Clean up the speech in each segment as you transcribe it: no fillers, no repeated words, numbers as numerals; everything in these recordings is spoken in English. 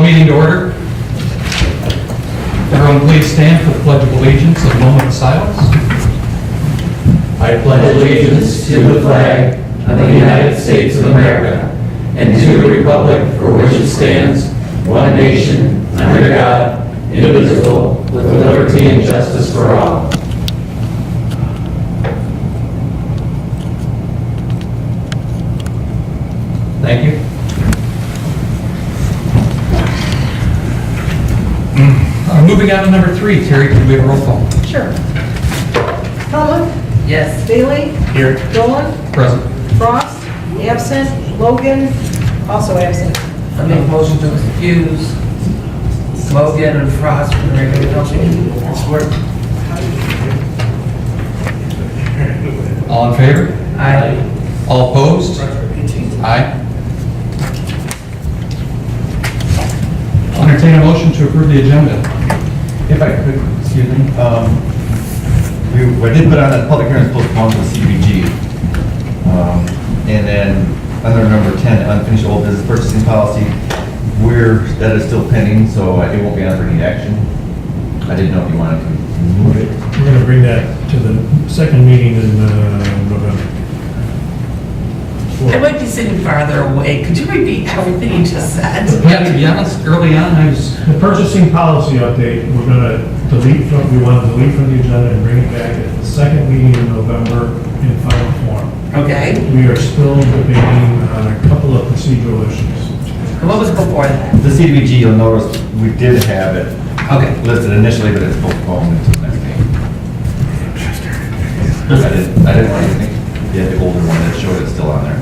the meeting to order. Everyone please stand for the Pledge of Allegiance, a moment of silence. I pledge allegiance to the flag of the United States of America and to the republic for which it stands, one nation, under God, indivisible, with liberty and justice for all. Thank you. Moving on to number 3, Terry, can we have a roll call? Sure. Hellman, Yes. Bailey, Here. Dolan, Present. Frost, absent, Logan, also absent. I make a motion to excuse Logan and Frost from the regular council meeting. Support. All in favor? Aye. All opposed? Aye. I'll entertain a motion to approve the agenda. If I could, excuse me, I did put on that public hearing postponed to the CBG. And then under number 10, unfinished old business purchasing policy, that is still pending, so it won't be on for any action. I didn't know if you wanted to move it. We're going to bring that to the second meeting in November. I might be sitting farther away. Could you repeat everything you just said? Yeah, to be honest, early on, I was, The purchasing policy update, we're going to we want to delete from the agenda and bring it back at the second meeting in November in final form. Okay. We are still debating on a couple of procedural issues. And what was before that? The CDBG, you'll notice we did have it Okay. listed initially, but it's postponed until the next meeting. I didn't want you to think, yeah, the older one that showed it's still on there.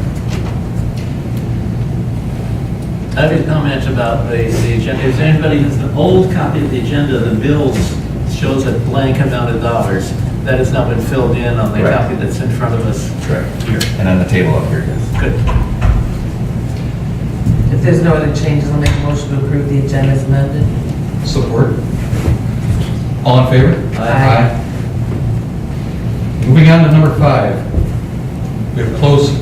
I have a comment about the agenda. If anybody has an old copy of the agenda, the bills shows a blank amount of dollars. That has now been filled in on the Correct. copy that's in front of us. Correct. Here. And on the table up here, yes. Good. If there's no other changes, I'll make a motion to approve the agenda as amended. support. All in favor? Aye. Moving on to number 5. We have a closed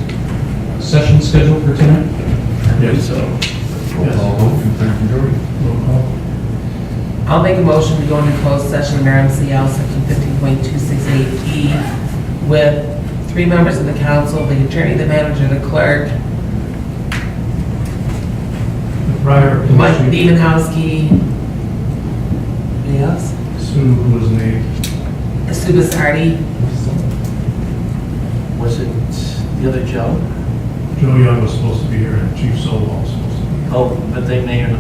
session scheduled for tonight. Yes. So, roll call vote, two-thirds majority. Roll call. I'll make a motion to go into closed session under MCL section 15.268E with 3 members of the council, the attorney, the manager, the clerk, The prior Mike police chief, Demonowski, anybody else? Sue, who was named. Sue Basardi. Was it the other Joe? Joe Young was supposed to be here, and Chief Solwell was supposed to be here. Oh, but they may or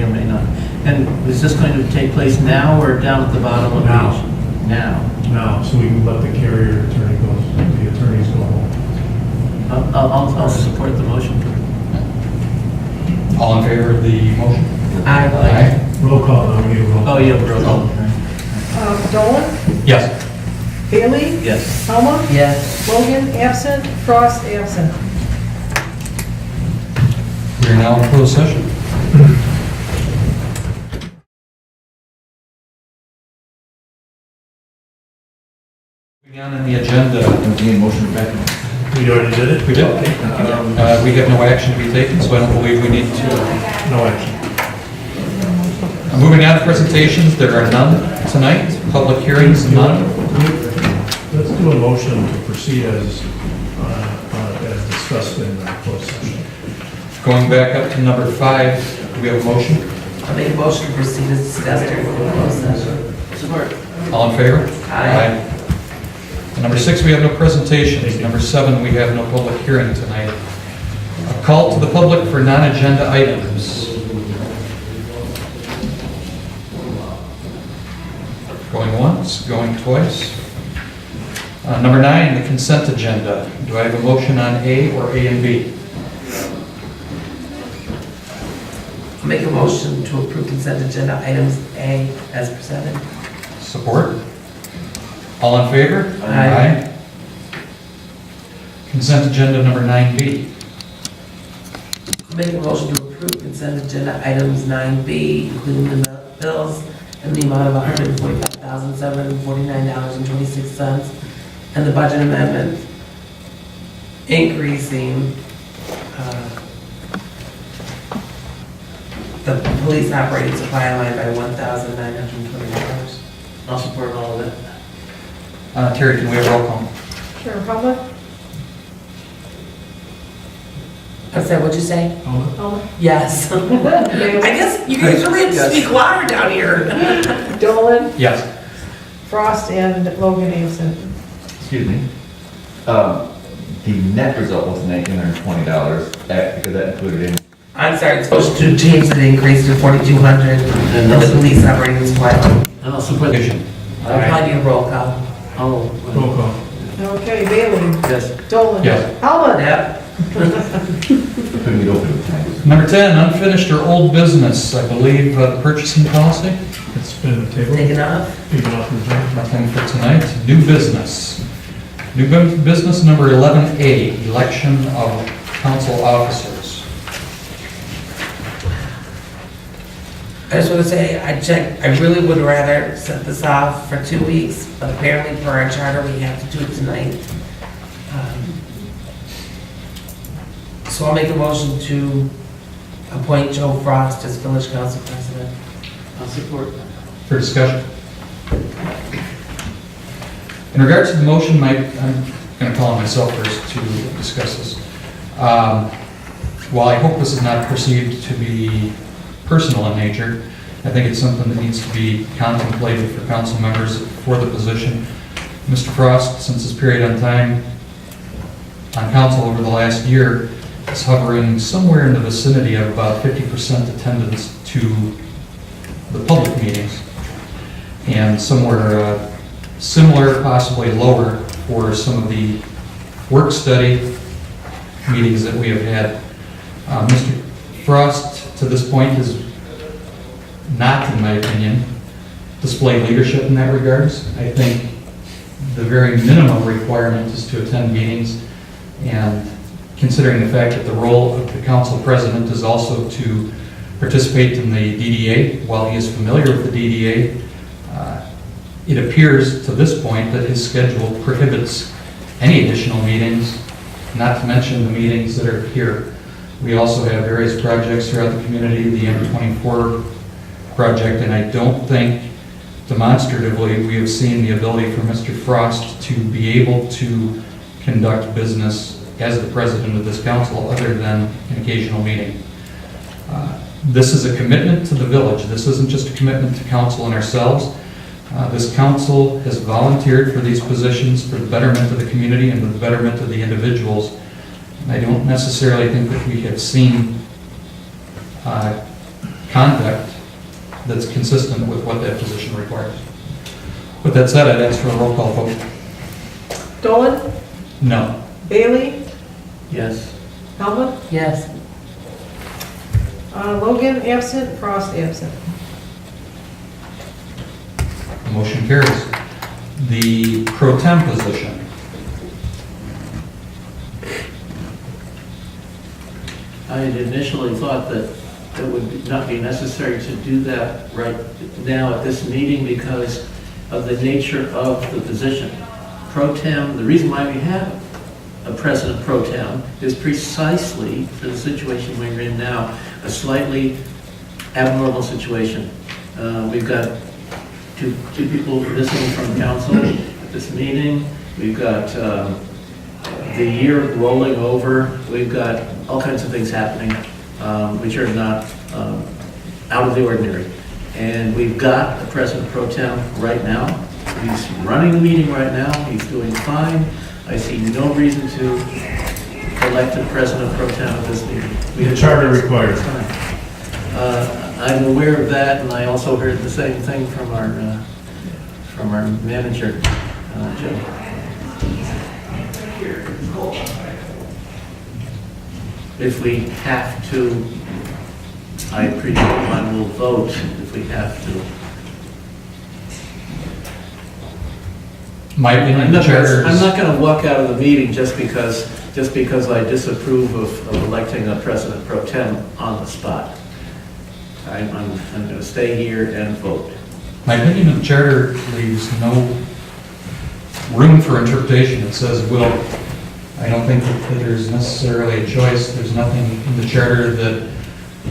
may not. And is this going to take place now or down at the bottom of the Now. page? Now. Now, so we can let the carrier attorney go, the attorneys go home. I'll support the motion. All in favor of the motion? Aye. Roll call, now we need a roll. Oh, yeah, bro. Dolan, Yes. Bailey, Yes. Hellman, Yes. Logan, absent, Frost, absent. We are now in closed session. Moving on in the agenda, Entertain motion back in. We already did it? we did. We have no action to be taken, so I don't believe we need to. No action. Moving on to presentations, there are none tonight. Public hearings, none. Let's do a motion to proceed as discussed in closed session. Going back up to number 5, do we have a motion? I'll make a motion to proceed as discussed during the closed session. Support. All in favor? Aye. And number 6, we have no presentations. Number 7, we have no public hearing tonight. A call to the public for non-agenda items. Going once, going twice. Number 9, the consent agenda. Do I have a motion on A or A and B? I'll make a motion to approve consent agenda items A as presented. Support? All in favor? Aye. Consent agenda number 9B. I'll make a motion to approve consent agenda items 9B, including the bills in the amount of $145,749.26, and the budget amendment increasing the police operating supply line by $1,920. I'll support all of that. Terry, can we have roll call? Sharon Humlet? What's that, what'd you say? Humlet? Yes. I Bailey? guess you guys really have to speak louder down here. Dolan? Yes. Frost and Logan absent. Excuse me. The net result was $1,920, because that included in. I'm sorry, it's supposed to change the increase to 4,200 in the police operating supply line. And I'll support the, Vision. I'll probably need a roll call. oh, Roll call. Okay, Bailey? yes. Dolan? Yes. Humlet? Yep. Couldn't get open at times. Number 10, unfinished or old business, I believe, the purchasing policy. It's been tabled, Taken off? taken off the agenda. Nothing for tonight. New business. New business number 11A, election of council officers. I just want to say, I checked, I really would rather set this off for 2 weeks, but apparently per our charter, we have to do it tonight. So I'll make a motion to appoint Joe Frost as village council president. I'll support that. For discussion. In regards to the motion, Mike, I'm going to call on myself first to discuss this. While I hope this is not perceived to be personal in nature, I think it's something that needs to be contemplated for council members for the position. Mr. Frost, since his period on time on council over the last year, is hovering somewhere in the vicinity of about 50% attendance to the public meetings, and somewhere similar, possibly lower, for some of the work study meetings that we have had. Mr. Frost, to this point, has not, in my opinion, displayed leadership in that regards. I think the very minimum requirement is to attend meetings, and considering the fact that the role of the council president is also to participate in the DDA, while he is familiar with the DDA, it appears to this point that his schedule prohibits any additional meetings, not to mention the meetings that are here. We also have various projects throughout the community, the M24 project, and I don't think demonstratively we have seen the ability for Mr. Frost to be able to conduct business as the president of this council other than an occasional meeting. This is a commitment to the village. This isn't just a commitment to council and ourselves. This council has volunteered for these positions for the betterment of the community and the betterment of the individuals. And I don't necessarily think that we have seen conduct that's consistent with what that position requires. With that said, I'd ask for a roll call vote. Dolan? No. Bailey? Yes. Humlet? Yes. Logan absent, Frost absent. Motion carries. The pro tem position. I had initially thought that it would not be necessary to do that right now at this meeting because of the nature of the position. Pro tem, the reason why we have a president pro tem is precisely for the situation we're in now, a slightly abnormal situation. We've got two people missing from council at this meeting. We've got the year rolling over. We've got all kinds of things happening which are not out of the ordinary. And we've got a president pro tem right now. He's running the meeting right now. He's doing fine. I see no reason to elect a president pro tem at this meeting. The charter requires. I'm aware of that, and I also heard the same thing from our manager, Joe. If we have to, I presume I will vote if we have to. My opinion, I'm the not charter is... going to walk out of the meeting just because I disapprove of electing a president pro tem on the spot. I'm going to stay here and vote. My opinion of the charter leaves no room for interpretation. It says will. I don't think that there's necessarily a choice. There's nothing in the charter that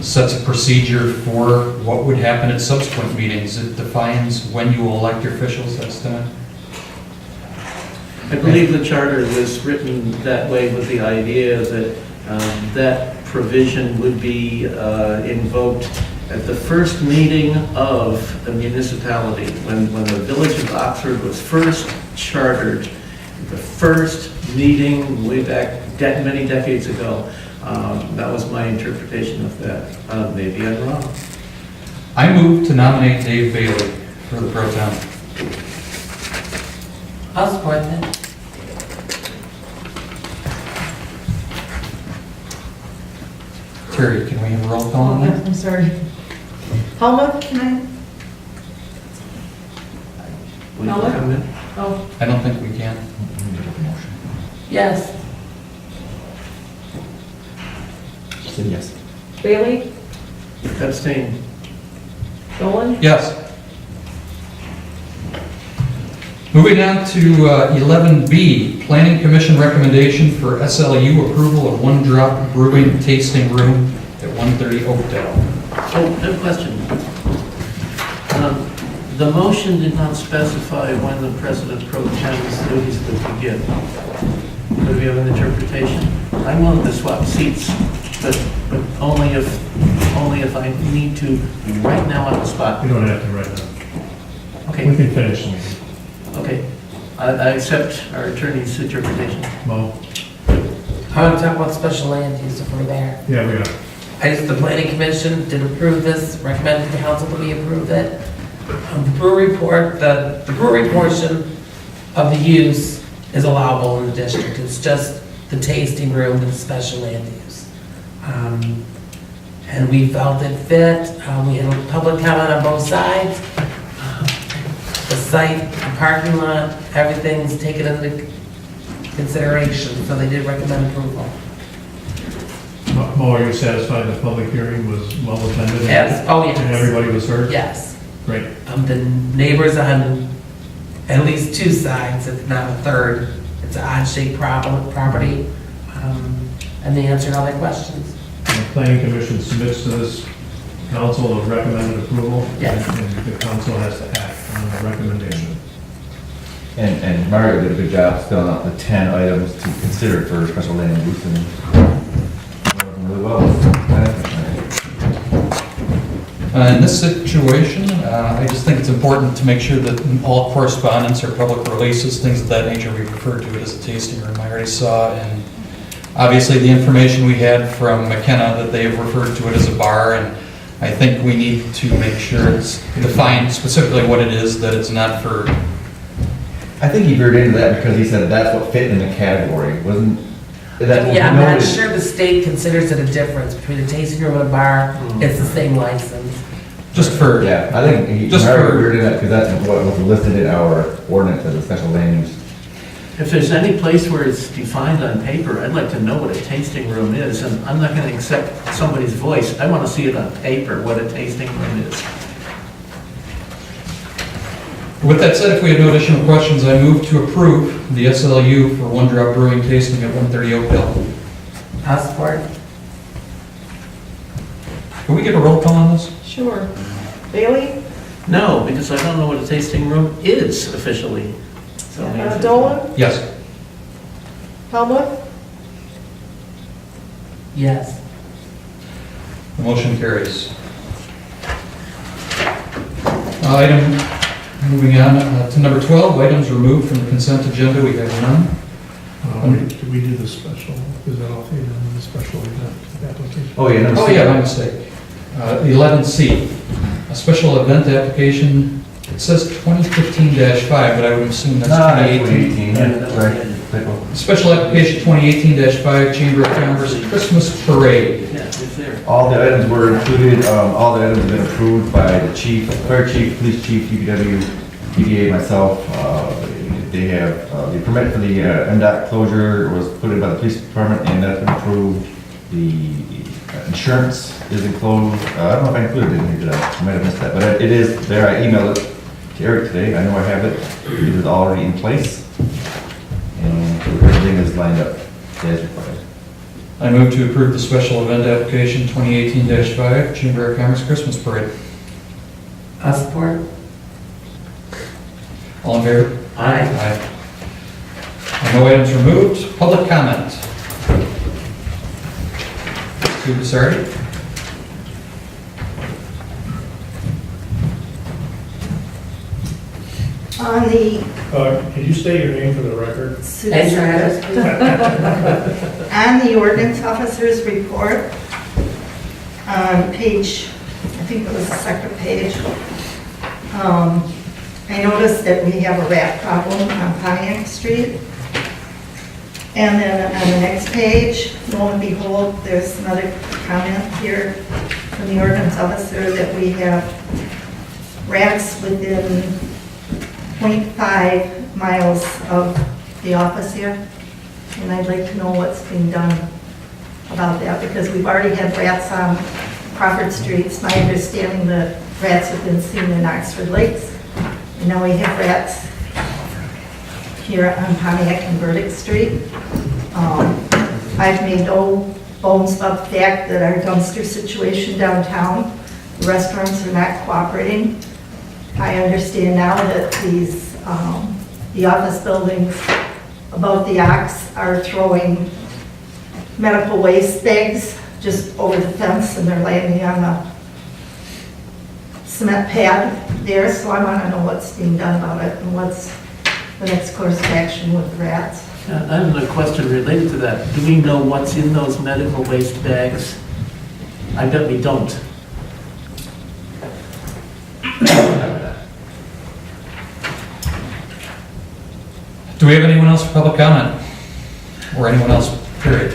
sets a procedure for what would happen at subsequent meetings. It defines when you will elect your officials, that's done. I believe the charter was written that way with the idea that that provision would be invoked at the first meeting of a municipality. When the village of Oxford was first chartered, the first meeting way back many decades ago, that was my interpretation of that. Maybe I'm wrong. I move to nominate Dave Bailey for the pro tem. I'll support that. Terry, can we have a roll call on Oh, that? I'm sorry. Helmut? Will you Ellen? come in? Oh, I don't think we can. Yes. Said yes. Bailey? Abstain. Dolan? Yes. Moving on to 11B, Planning Commission recommendation for SLU approval of One Drop Brewing Tasting Room at 130 Oakdale. Oh, no question. The motion did not specify when the President Pro Tem's duties would begin. Could we have an interpretation? I'm willing to swap seats, but only if I need to right now on the spot. You don't have to right now. We Okay, can finish the meeting. okay. I accept our attorney's interpretation. Mo? I want to talk about special land use if we're there. Yeah, we are. The planning commission did approve this, recommended the council that we approve it. The brewery port, the brewery portion of the use is allowable in the district. It's just the tasting room that's special land use. And we felt it fit. We had a public comment on both sides. The site, the parking lot, everything's taken into consideration, so they did recommend approval. Mo, are you satisfied the public hearing was well attended? Yes, oh And yes, everybody was heard? yes. Great. The neighbors on at least two sides, if not a third, it's an odd-shaped property, and they answered all their questions. And the planning commission submits to this council of recommended approval? Yes. And the council has to act on the recommendation. And Mario did a good job filling out the 10 items to consider for special land use and really well. In this situation, I just think it's important to make sure that all correspondence or public releases, things of that nature, we refer to it as a tasting room. I already saw, and obviously the information we had from McKenna that they have referred to it as a bar, and I think we need to make sure it's defined specifically what it is, that it's not for, I think he veered into that because he said that's what fit in the category, wasn't that? Yeah, I'm not noted? sure the state considers it a difference between a tasting room and a bar. It's the same license. just for, Yeah, I think he, Just Mario for- veered into that because that's what was listed in our ordinance as a special land use. If there's any place where it's defined on paper, I'd like to know what a tasting room is, and I'm not going to accept somebody's voice. I want to see it on paper, what a tasting room is. with that said, if we have no additional questions, I move to approve the SLU for One Drop Brewing tasting at 130 Oakdale. I'll support. Can we get a roll call on this? sure. Bailey? No, because I don't know what a tasting room is officially. So maybe- Dolan? Yes. Helmut? Yes. The motion carries. Item, moving on to number 12, items removed from the consent agenda, we have none. Did we do the special, is that off the special event application? Oh, yeah, number Oh, yeah, my mistake. 11C, a special event application, it says 2015-5, but I would assume that's 2018. 2018, yeah, sorry. Typo. Special application 2018-5, Chamber of Commerce Christmas Parade. Yeah, it's there. All the items were included, all the items have been approved by the chief, fire chief, police chief, DPW, PDA, myself. They have, the permit for the MDOT closure was put in by the police department, and that's been approved. The insurance is enclosed. I don't know if I included it in here today. I might have missed that, but it is there. I emailed it to Eric today. I know I have it. It is already in place. And everything is lined up as required. I move to approve the special event application 2018-5 Chamber of Commerce Christmas Parade. I support. All in favor? Aye. Aye. No items removed. Public comment. Sue Bissardi? On the, Can you state your name for the record? And your address, on the ordinance officer's report, on page, I think it was the second page, I noticed that we have a rat problem on Pontiac Street. And then on the next page, lo and behold, there's another comment here from the ordinance officer that we have rats within 0.5 miles of the office here. And I'd like to know what's being done about that, because we've already had rats on Crawford Street. It's my understanding the rats have been seen in Oxford Lakes. And now we have rats here on Pontiac and Burdick Street. I've made no bones about the fact that our dumpster situation downtown, the restaurants are not cooperating. I understand now that these, the office buildings above the Ox are throwing medical waste bags just over the fence, and they're landing on a cement pad there, so I want to know what's being done about it and what's the next course of action with the rats. I have a question related to that. Do we know what's in those medical waste bags? I bet we don't. Do we have anyone else for public comment? Or anyone else, period?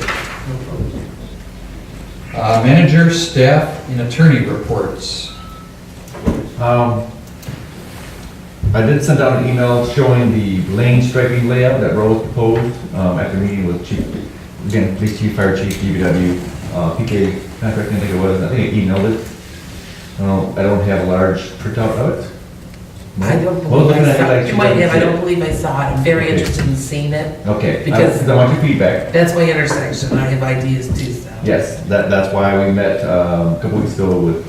Manager, staff, and attorney reports. I did send out an email showing the lane striping layout that Rose proposed after meeting with Chief, again, Police Chief, Fire Chief, DPW, PK, contract, I think it was, I think I emailed it. I don't have a large printout of it. I don't Well, believe looking I at it saw like it. she You might have, I doesn't see don't it. believe I saw it. I'm very Okay. interested in seeing it. Okay, Because- I want your feedback. That's my intersection. I have ideas too, so. Yes, that's why we met a couple weeks ago with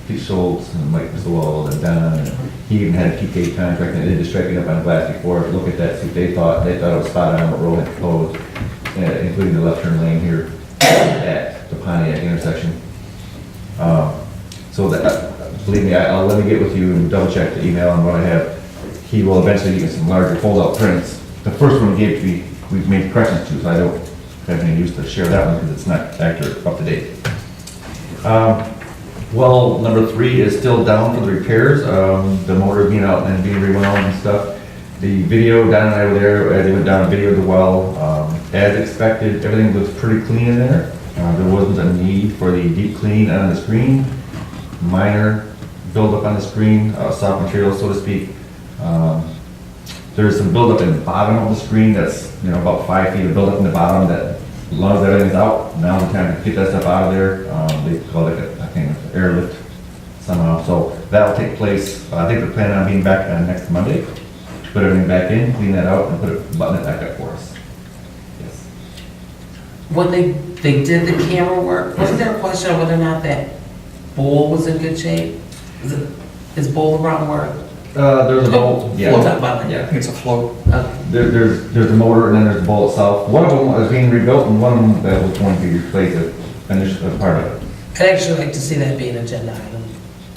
Pete Schultz and Mike Sewell and Don. And he even had a PK contract, and they did the striping up on glass before, look at that, see if they thought it was spot on what Roe had proposed, including the left turn lane here at the Pontiac intersection. So that, believe me, I'll let me get with you and double check the email and what I have. He will eventually get some larger fold-out prints. The first one he gave to me, we've made corrections to, so I don't have any use to share that one because it's not accurate, up to date. Well, number 3 is still down for the repairs, the motor being out and being rewound and stuff. The video, Don and I were there, they went down and videoed the well. As expected, everything looks pretty clean in there. There wasn't a need for the deep clean on the screen. Minor buildup on the screen, soft material, so to speak. There's some buildup in the bottom of the screen that's, about 5 feet of buildup in the bottom that, as long as everything's out, now's the time to get that stuff out of there. They call it, I think, an airlift somehow. So that'll take place, I think they're planning on being back on next Monday. To put everything back in, clean that out, and button it back up for us. Yes. When they did the camera work, wasn't there a question of whether or not that bowl was in good shape? Is bowl the wrong word? There's a bolt, We'll yeah. talk about I that. think it's a float. Okay. There's the motor and then there's the bolt itself. One of them was being rebuilt and one of them that was going to be replaced as part of it. I'd actually like to see that be an agenda item.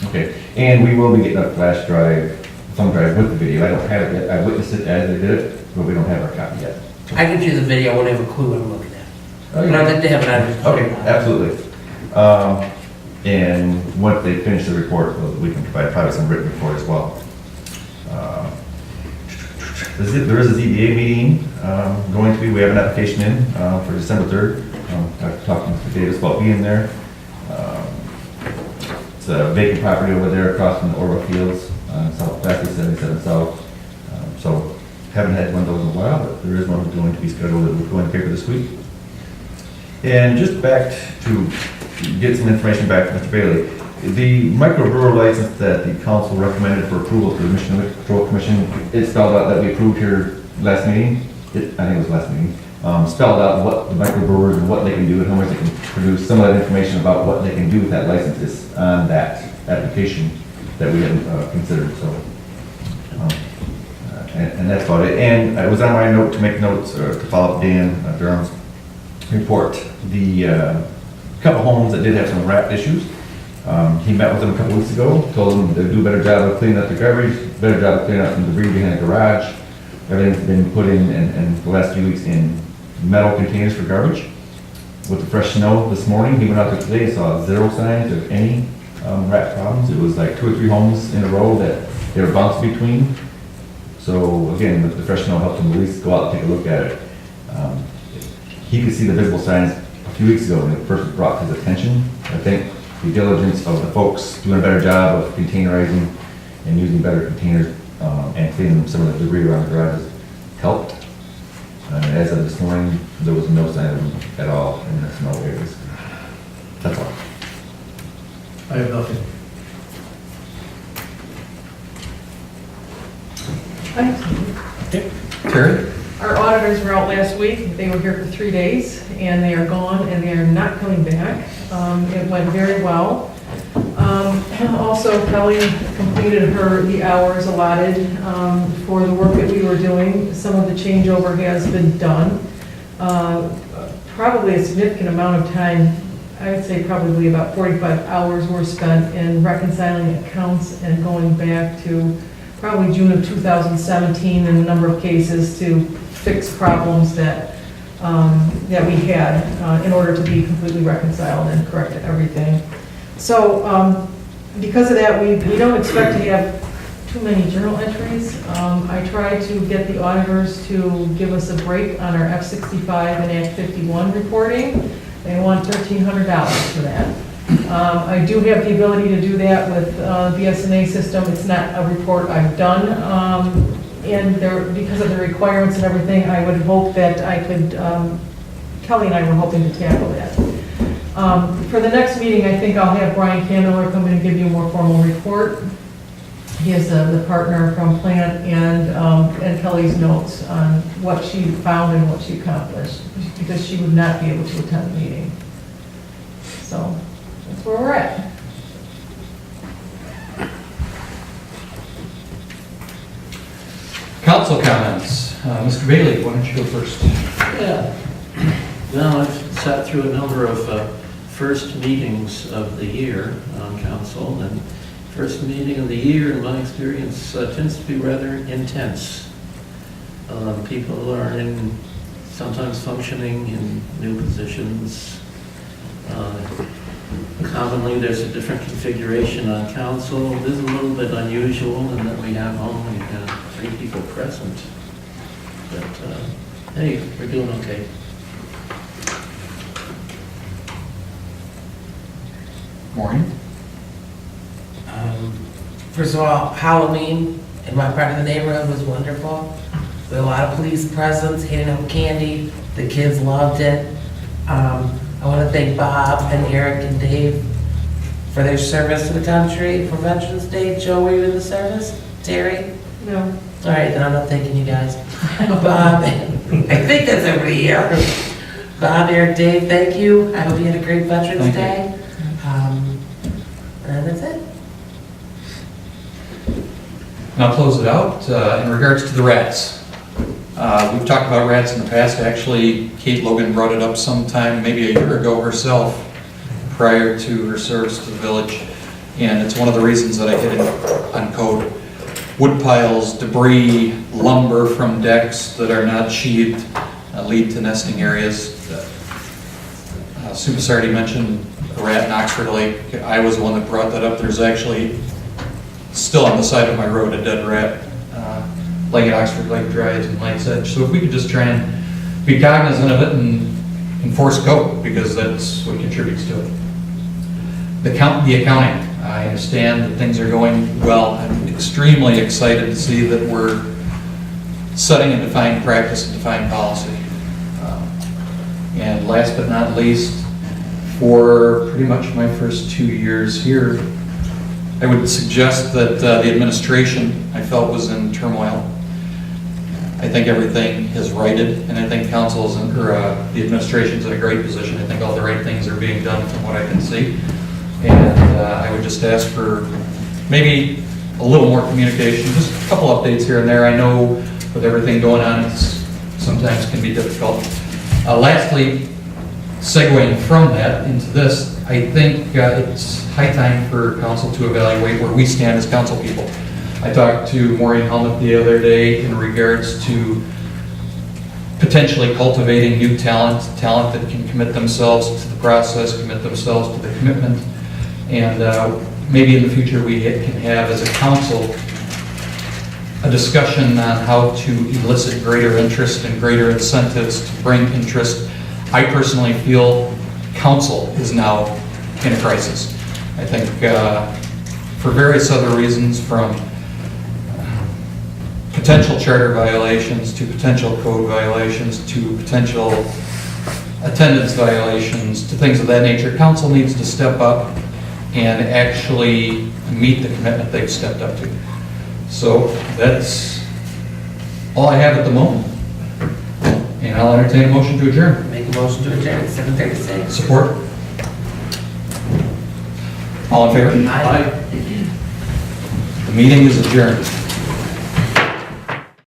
Okay, and we will be getting a flash drive, thumb drive with the video. I don't have it yet. I witnessed it as they did it, but we don't have our copy yet. I can view the video, I won't have a clue what I'm looking at. Oh, But I'd like to have an idea. Okay, absolutely. And once they finish the report, we can provide probably some written report as well. There is a ZBA meeting going to be, we have an application in for December 3rd. I've talked to Mr. Davis about being there. It's a vacant property over there across from the Orva Fields, South, Factory 77 South. So haven't had one of those in a while, but there is one going to be scheduled that will go in the paper this week. And just back to get some information back from Mr. Bailey. The microbrewer license that the council recommended for approval to the Michigan Liquor Control Commission, it spelled out that we approved here last meeting. I think it was last meeting. spelled out what the microbrewers and what they can do and how much they can produce. Some of that information about what they can do with that license is on that application that we hadn't considered, so. And that's about it. And it was on my note to make notes, or to follow up Dan Durham's report. The couple homes that did have some rat issues, he met with them a couple weeks ago, told them to do a better job of cleaning up the garbage, better job of cleaning up some debris behind the garage. Everything's been put in the last few weeks in metal containers for garbage. With the fresh snow this morning, he went out there today and saw 0 signs of any rat problems. It was like 2 or 3 homes in a row that they were bounced between. So again, the fresh snow helped him at least go out and take a look at it. He could see the visible signs a few weeks ago when it first was brought to his attention. I think the diligence of the folks doing a better job of containerizing and using better containers and cleaning some of the debris around the garages helped. As of this morning, there was no sign of them at all in the snow areas. That's all. I have nothing. Terry? Our auditors were out last week. They were here for 3 days, and they are gone, and they are not coming back. It went very well. Also, Kelly completed the hours allotted for the work that we were doing. Some of the changeover has been done. Probably a significant amount of time, I would say probably about 45 hours were spent in reconciling accounts and going back to probably June of 2017 in a number of cases to fix problems that we had in order to be completely reconciled and correct everything. So because of that, we don't expect to have too many journal entries. I tried to get the auditors to give us a break on our F-65 and Act 51 reporting. They want $1,300 for that. I do have the ability to do that with the BSNA system. It's not a report I've done. And because of the requirements and everything, I would hope that I could, Kelly and I were hoping to tackle that. For the next meeting, I think I'll have Brian Kamiller come in and give you a more formal report. He is the partner from Plant and Kelly's notes on what she found and what she accomplished, because she would not be able to attend the meeting. So that's where we're at. Council comments. Mr. Bailey, why don't you go first? Yeah. Now, I've sat through a number of first meetings of the year on council, and first meeting of the year, in my experience, tends to be rather intense. People learning, sometimes functioning in new positions. Commonly, there's a different configuration on council. This is a little bit unusual in that we have only 3 people present. But, hey, we're doing okay. Maureen? First of all, Halloween in my part of the neighborhood was wonderful. We had a lot of police presence, handing out candy. The kids loved it. I want to thank Bob and Eric and Dave for their service to the country for Veterans Day. Joe, were you in the service? Terry? No. All right, then I'm not thanking you guys. Bob, I think that's everybody here. Bob, Eric, Dave, thank you. I hope you had a great Veterans Day. And that's it. And I'll close it out. In regards to the rats, we've talked about rats in the past. Actually, Kate Logan brought it up sometime, maybe a year ago herself, prior to her service to the village. And it's one of the reasons that I hit it on code. Wood piles, debris, lumber from decks that are not sheathed lead to nesting areas. Sue already mentioned a rat in Oxford Lake. I was the one that brought that up. There's actually still on the side of my road a dead rat laying at Oxford Lake Drive and Light's Edge. So if we could just try and be cognizant of it and enforce code, because that's what contributes to it. The accounting. I understand that things are going well. I'm extremely excited to see that we're setting a defined practice and defined policy. And last but not least, for pretty much my first 2 years here, I would suggest that the administration, I felt, was in turmoil. I think everything is righted, and I think council's, or the administration's in a great position. I think all the right things are being done from what I can see. And I would just ask for maybe a little more communication, just a couple updates here and there. I know with everything going on, it's sometimes can be difficult. Lastly, segueing from that into this, I think it's high time for council to evaluate where we stand as council people. I talked to Maureen Helmut the other day in regards to potentially cultivating new talent that can commit themselves to the process, commit themselves to the commitment, and maybe in the future we can have as a council a discussion on how to elicit greater interest and greater incentives to bring interest. I personally feel council is now in a crisis. I think for various other reasons, from potential charter violations to potential code violations to potential attendance violations to things of that nature, council needs to step up and actually meet the commitment they've stepped up to. So that's all I have at the moment. And I'll entertain a motion to adjourn. Make a motion to adjourn at 7:36. Support? All in favor? Aye. The meeting is adjourned.